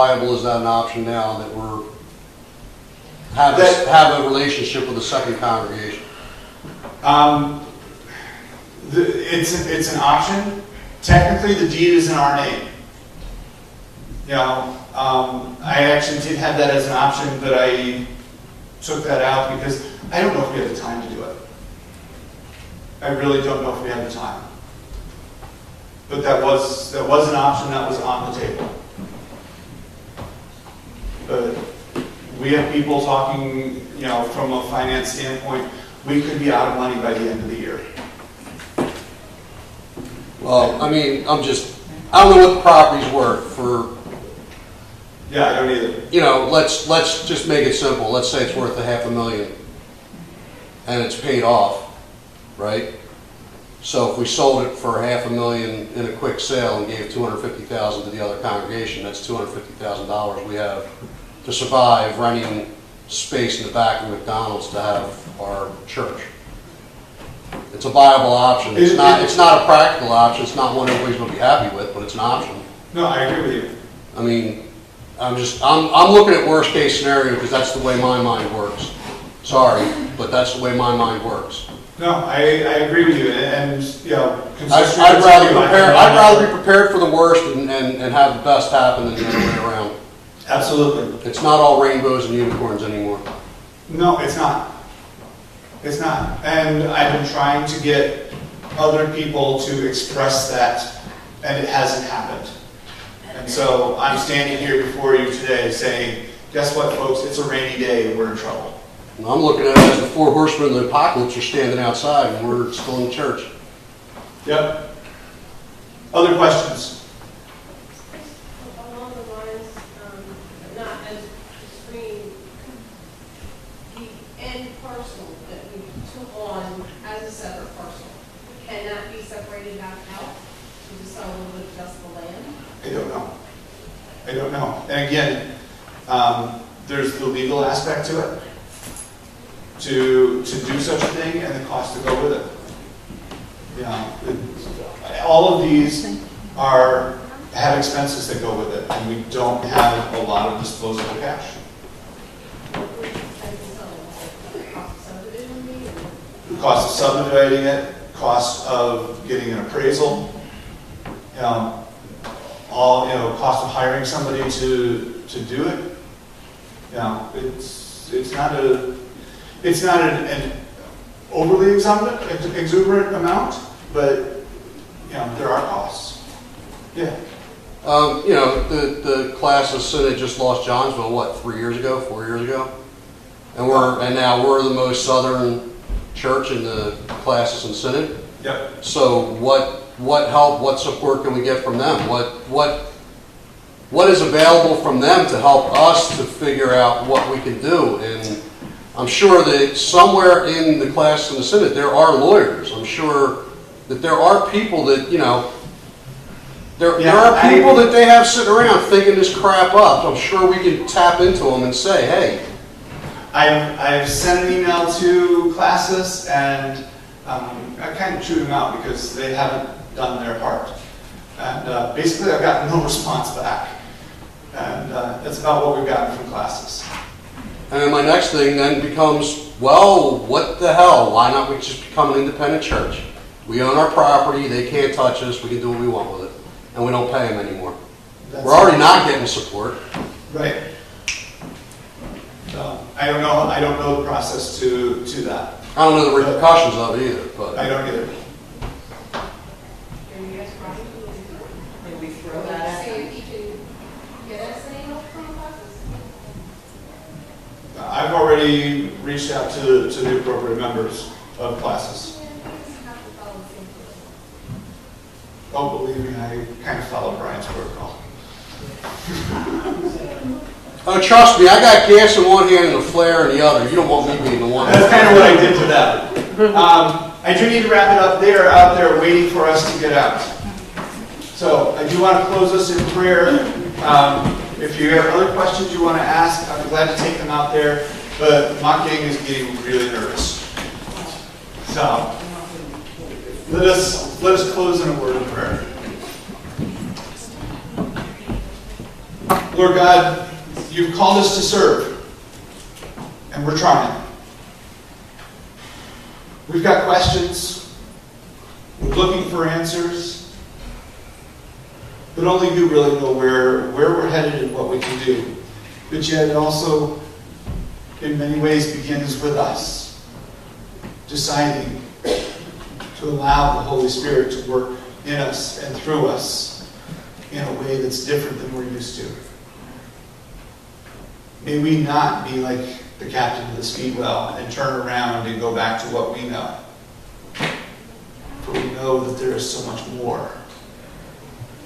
viable is that an option now that we're have a relationship with the second congregation? It's an option. Technically, the deed is in our name. You know, I actually did have that as an option, but I took that out because I don't know if we have the time to do it. I really don't know if we have the time. But that was an option that was on the table. But we have people talking, you know, from a finance standpoint, we could be out of money by the end of the year. Well, I mean, I don't know what the property's worth for. Yeah, I don't either. You know, let's just make it simple. Let's say it's worth $500,000 and it's paid off, right? So if we sold it for $500,000 in a quick sale and gave $250,000 to the other congregation, that's $250,000 we have to survive renting space in the back of McDonald's to have our church. It's a viable option. It's not a practical option. It's not one everybody's going to be happy with, but it's an option. No, I agree with you. I mean, I'm looking at worst case scenario because that's the way my mind works. Sorry, but that's the way my mind works. No, I agree with you, and you know, I'd rather be prepared for the worst and have the best happen than the other way around. Absolutely. It's not all rainbows and unicorns anymore. No, it's not. It's not. And I've been trying to get other people to express that, and it hasn't happened. And so I'm standing here before you today saying, guess what, folks? It's a rainy day and we're in trouble. I'm looking at it as the four horsemen of the apocalypse are standing outside and we're still in church. Yep. Other questions? Along the lines, not as extreme, the end parcel that we took on as a separate parcel, can that be separated back out to decide a little bit just the land? I don't know. I don't know. And again, there's the legal aspect to it. To do such a thing and the cost to go with it. Yeah, all of these have expenses that go with it, and we don't have a lot of disposable cash. The cost of subdividing it, cost of getting an appraisal, cost of hiring somebody to do it. It's not an overly exuberant amount, but there are costs. Yeah. The class of Synod just lost Johnsville, what, 4 years ago? And now we're the most southern church in the classes in Synod. Yep. So what help, what support can we get from them? What is available from them to help us to figure out what we can do? And I'm sure that somewhere in the class in the Synod there are lawyers. I'm sure that there are people that, there are people that they have sitting around thinking this crap up. I'm sure we can tap into them and say, hey. I've sent an email to classes, and I kind of chewed them out because they haven't done their part. And basically I've gotten no response back. And that's about what we've gotten from classes. And my next thing then becomes, well, what the hell? Why not we just become an independent church? We own our property, they can't touch us, we can do what we want with it. And we don't pay them anymore. We're already not getting support. Right. So, I don't know the process to that. I don't know the repercussions of it either. But I don't either. Can you guys probably Maybe throw that at see them. if you can get us any help from the classes? I've already reached out to the appropriate members of classes. Yeah, we just have to follow the same process. Oh, believe me, I kind of follow Brian's protocol. oh, trust me, I got gas in one hand and a flare in the other. You don't want me being the one. That's kind of what I did to them. I do need to wrap it up. They are out there waiting for us to get out. So I do want to close us in prayer. If you have other questions you want to ask, I'd be glad to take them out there. But my gang is getting really nervous. So let us close in a word of prayer. Lord God, you've called us to serve, and we're trying. We've got questions. We're looking for answers. But only you really know where we're headed and what we can do. But yet it also, in many ways, begins with us deciding to allow the Holy Spirit to work in us and through us in a way that's different than we're used to. May we not be like the captain of the speedwell and turn around and go back to what we know. For we know that there is so much more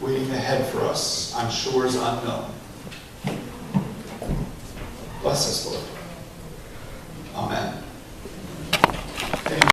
waiting ahead for us on shores unknown. Bless us, Lord. Amen.